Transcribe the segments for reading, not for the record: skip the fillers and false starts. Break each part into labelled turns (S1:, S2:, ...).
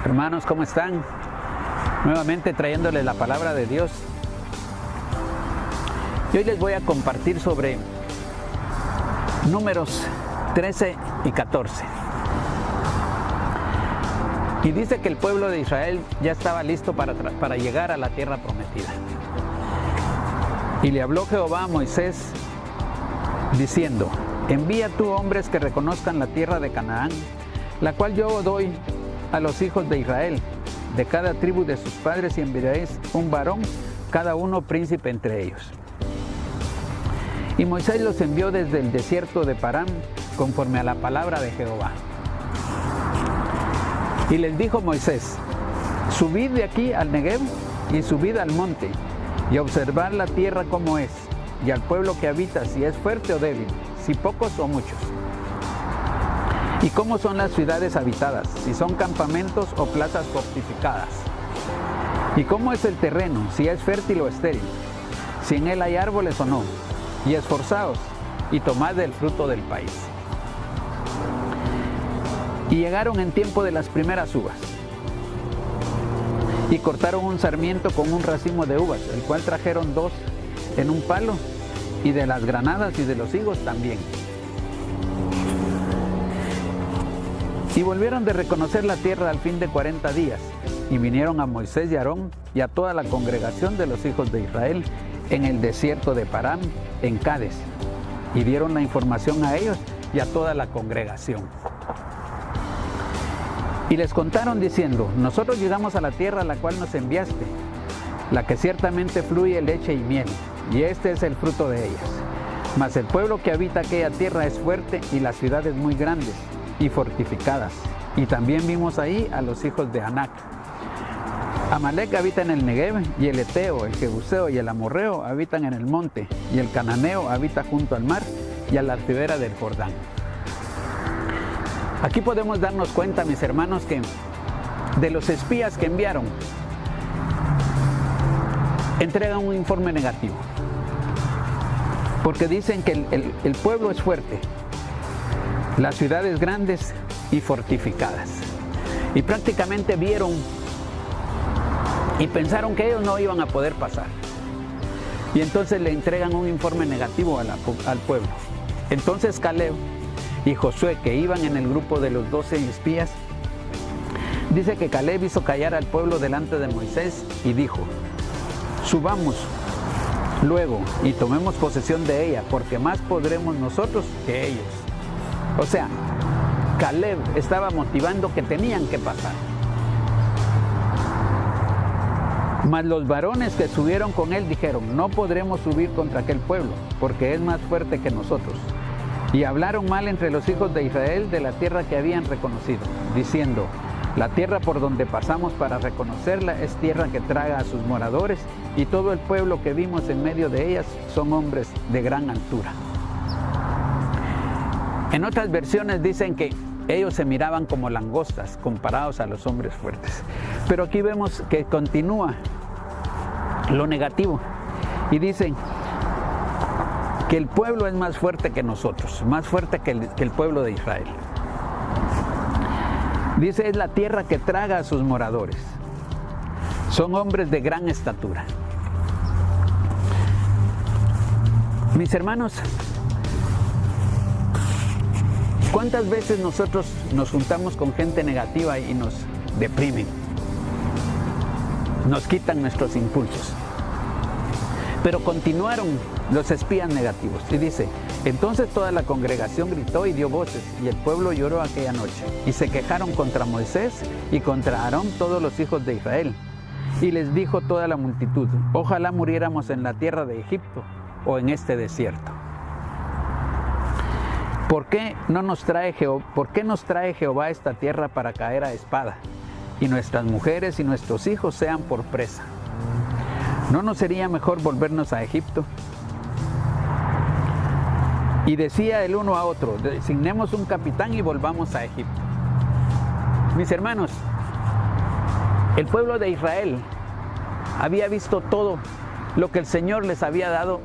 S1: Hermanos, ¿cómo están? Nuevamente trayéndoles la palabra de Dios. Y hoy les voy a compartir sobre Números 13 y 14. Y dice que el pueblo de Israel ya estaba listo para llegar a la tierra prometida. Y le habló Jehová a Moisés diciendo: envía tú hombres que reconozcan la tierra de Canaán, la cual yo doy a los hijos de Israel, de cada tribu de sus padres, y enviaréis un varón, cada uno príncipe entre ellos. Y Moisés los envió desde el desierto de Parán, conforme a la palabra de Jehová. Y les dijo Moisés: subid de aquí al Negev y subid al monte, y observad la tierra como es, y al pueblo que habita, si es fuerte o débil, si pocos o muchos. Y cómo son las ciudades habitadas, si son campamentos o plazas fortificadas. Y cómo es el terreno, si es fértil o estéril, si en él hay árboles o no. Y esforzaos y tomad del fruto del país. Y llegaron en tiempo de las primeras uvas, y cortaron un sarmiento con un racimo de uvas, el cual trajeron 2 en un palo, y de las granadas y de los higos también. Y volvieron de reconocer la tierra al fin de 40 días, y vinieron a Moisés y a Aarón y a toda la congregación de los hijos de Israel en el desierto de Parán, en Cades, y dieron la información a ellos y a toda la congregación. Y les contaron diciendo: nosotros llegamos a la tierra a la cual nos enviaste, la que ciertamente fluye leche y miel, y este es el fruto de ellas. Mas el pueblo que habita aquella tierra es fuerte, y las ciudades muy grandes y fortificadas. Y también vimos ahí a los hijos de Anac. Amalec habita en el Negev, y el Eteo, el Jebuseo y el Amorreo habitan en el monte, y el Cananeo habita junto al mar y a la ribera del Jordán. Aquí podemos darnos cuenta, mis hermanos, que de los espías que enviaron, entregan un informe negativo, porque dicen que el pueblo es fuerte, las ciudades grandes y fortificadas, y prácticamente vieron y pensaron que ellos no iban a poder pasar, y entonces le entregan un informe negativo al pueblo. Entonces Caleb y Josué, que iban en el grupo de los 12 espías, dice que Caleb hizo callar al pueblo delante de Moisés y dijo: subamos luego y tomemos posesión de ella, porque más podremos nosotros que ellos. O sea, Caleb estaba motivando que tenían que pasar. Mas los varones que subieron con él dijeron: no podremos subir contra aquel pueblo, porque es más fuerte que nosotros. Y hablaron mal entre los hijos de Israel de la tierra que habían reconocido, diciendo: la tierra por donde pasamos para reconocerla es tierra que traga a sus moradores, y todo el pueblo que vimos en medio de ellas son hombres de gran altura. En otras versiones dicen que ellos se miraban como langostas comparados a los hombres fuertes. Pero aquí vemos que continúa lo negativo y dicen que el pueblo es más fuerte que nosotros, más fuerte que el pueblo de Israel. Dice: es la tierra que traga a sus moradores, son hombres de gran estatura. Mis hermanos, ¿cuántas veces nosotros nos juntamos con gente negativa y nos deprimen? Nos quitan nuestros impulsos. Pero continuaron los espías negativos. Y dice: entonces toda la congregación gritó y dio voces, y el pueblo lloró aquella noche. Y se quejaron contra Moisés y contra Aarón todos los hijos de Israel. Y les dijo toda la multitud: ojalá muriéramos en la tierra de Egipto o en este desierto. ¿Por qué nos trae Jehová a esta tierra para caer a espada, y nuestras mujeres y nuestros hijos sean por presa? ¿No nos sería mejor volvernos a Egipto? Y decía el uno a otro: designemos un capitán y volvamos a Egipto. Mis hermanos, el pueblo de Israel había visto todo lo que el Señor les había dado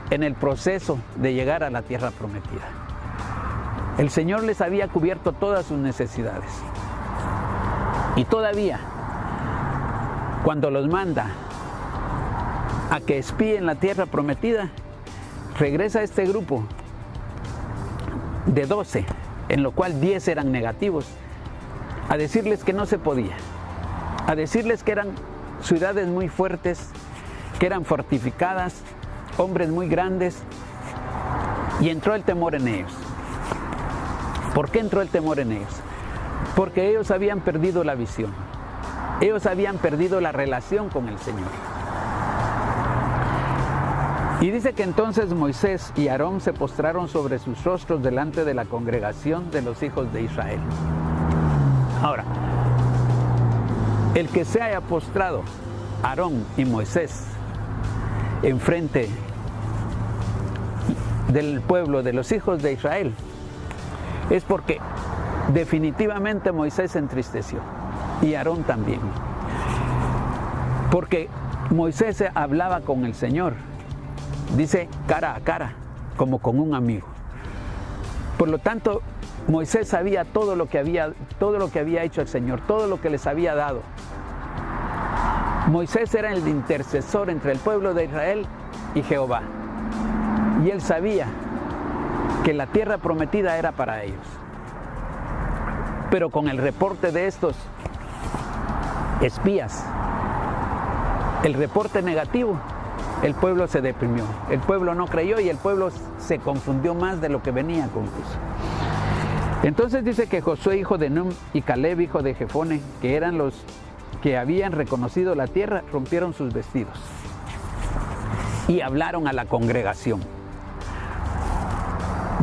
S1: en el proceso de llegar a la tierra prometida. El Señor les había cubierto todas sus necesidades. Y todavía, cuando los manda a que espíen la tierra prometida, regresa este grupo de 12, en lo cual 10 eran negativos, a decirles que no se podía, a decirles que eran ciudades muy fuertes, que eran fortificadas, hombres muy grandes, y entró el temor en ellos. ¿Por qué entró el temor en ellos? Porque ellos habían perdido la visión, ellos habían perdido la relación con el Señor. Y dice que entonces Moisés y Aarón se postraron sobre sus rostros delante de la congregación de los hijos de Israel. Ahora, el que se haya postrado Aarón y Moisés enfrente del pueblo de los hijos de Israel es porque definitivamente Moisés se entristeció y Aarón también, porque Moisés hablaba con el Señor, dice cara a cara, como con un amigo. Por lo tanto, Moisés sabía todo lo que había hecho el Señor, todo lo que les había dado. Moisés era el intercesor entre el pueblo de Israel y Jehová. Y él sabía que la tierra prometida era para ellos. Pero con el reporte de estos espías, el reporte negativo, el pueblo se deprimió, el pueblo no creyó y el pueblo se confundió más de lo que venía confuso. Entonces dice que Josué hijo de Nun y Caleb hijo de Jefone, que eran los que habían reconocido la tierra, rompieron sus vestidos y hablaron a la congregación,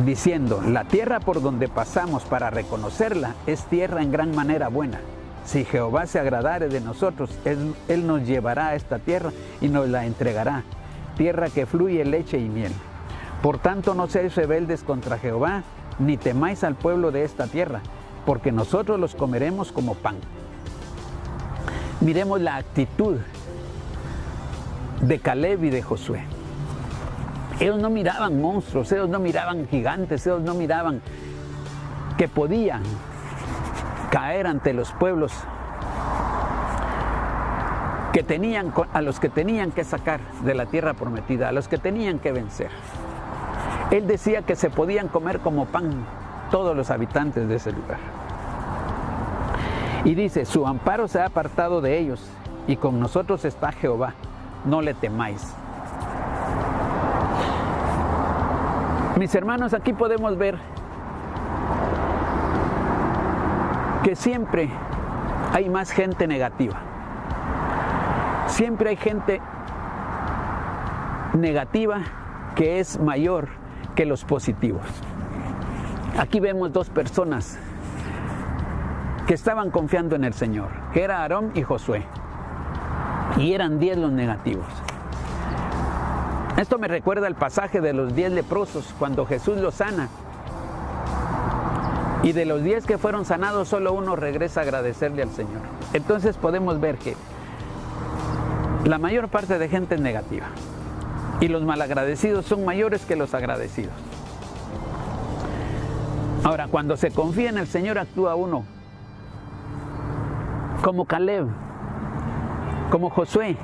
S1: diciendo: la tierra por donde pasamos para reconocerla es tierra en gran manera buena. Si Jehová se agradare de nosotros, Él nos llevará a esta tierra y nos la entregará, tierra que fluye leche y miel. Por tanto, no seáis rebeldes contra Jehová, ni temáis al pueblo de esta tierra, porque nosotros los comeremos como pan. Miremos la actitud de Caleb y de Josué. Ellos no miraban monstruos, ellos no miraban gigantes, ellos no miraban que podían caer ante los pueblos que tenían, a los que tenían que sacar de la tierra prometida, a los que tenían que vencer. Él decía que se podían comer como pan todos los habitantes de ese lugar. Y dice: su amparo se ha apartado de ellos, y con nosotros está Jehová, no le temáis. Mis hermanos, aquí podemos ver que siempre hay más gente negativa. Siempre hay gente negativa que es mayor que los positivos. Aquí vemos dos personas que estaban confiando en el Señor, que era Aarón y Josué, y eran 10 los negativos. Esto me recuerda el pasaje de los 10 leprosos, cuando Jesús los sana. Y de los 10 que fueron sanados, solo uno regresa a agradecerle al Señor. Entonces podemos ver que la mayor parte de gente es negativa. Y los malagradecidos son mayores que los agradecidos. Ahora, cuando se confía en el Señor, actúa uno como Caleb, como Josué,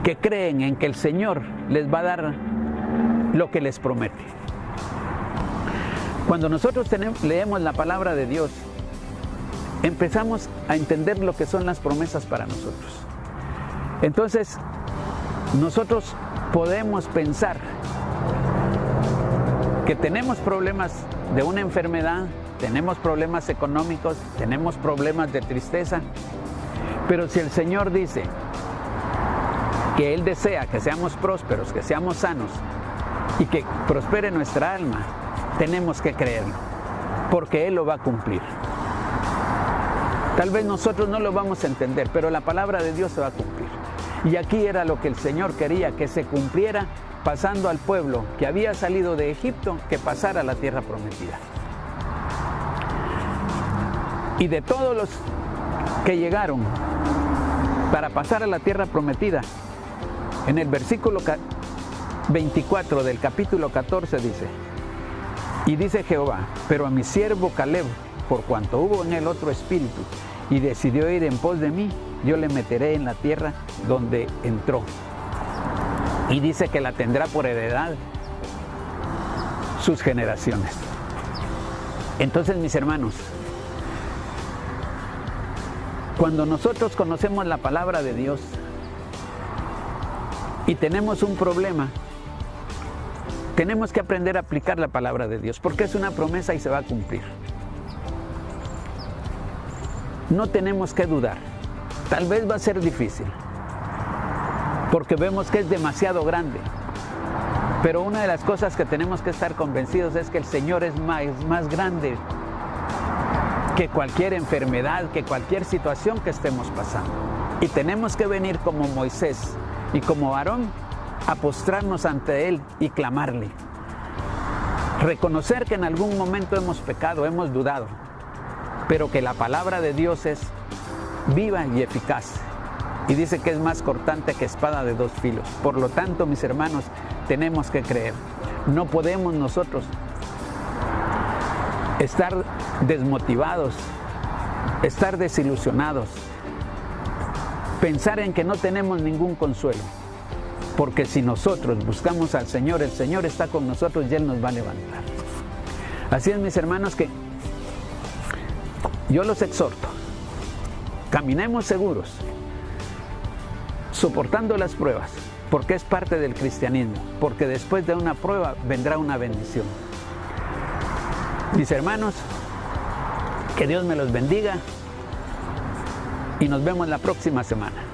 S1: que creen en que el Señor les va a dar lo que les promete. Cuando nosotros leemos la palabra de Dios, empezamos a entender lo que son las promesas para nosotros. Entonces, nosotros podemos pensar que tenemos problemas de una enfermedad, tenemos problemas económicos, tenemos problemas de tristeza, pero si el Señor dice que Él desea que seamos prósperos, que seamos sanos y que prospere nuestra alma, tenemos que creerlo, porque Él lo va a cumplir. Tal vez nosotros no lo vamos a entender, pero la palabra de Dios se va a cumplir. Y aquí era lo que el Señor quería que se cumpliera, pasando al pueblo que había salido de Egipto, que pasara a la tierra prometida. Y de todos los que llegaron para pasar a la tierra prometida, en el versículo 24 del capítulo 14 dice: y dice Jehová: pero a mi siervo Caleb, por cuanto hubo en él otro espíritu y decidió ir en pos de mí, yo le meteré en la tierra donde entró. Y dice que la tendrá por heredad sus generaciones. Entonces, mis hermanos, cuando nosotros conocemos la palabra de Dios y tenemos un problema, tenemos que aprender a aplicar la palabra de Dios, porque es una promesa y se va a cumplir. No tenemos que dudar. Tal vez va a ser difícil, porque vemos que es demasiado grande. Pero una de las cosas que tenemos que estar convencidos es que el Señor es más grande que cualquier enfermedad, que cualquier situación que estemos pasando. Y tenemos que venir como Moisés y como Aarón a postrarnos ante Él y clamarle. Reconocer que en algún momento hemos pecado, hemos dudado, pero que la palabra de Dios es viva y eficaz. Y dice que es más cortante que espada de dos filos. Por lo tanto, mis hermanos, tenemos que creer. No podemos nosotros estar desmotivados, estar desilusionados, pensar en que no tenemos ningún consuelo. Porque si nosotros buscamos al Señor, el Señor está con nosotros y Él nos va a levantar. Así es, mis hermanos, que yo los exhorto. Caminemos seguros, soportando las pruebas, porque es parte del cristianismo, porque después de una prueba vendrá una bendición. Mis hermanos, que Dios me los bendiga y nos vemos la próxima semana.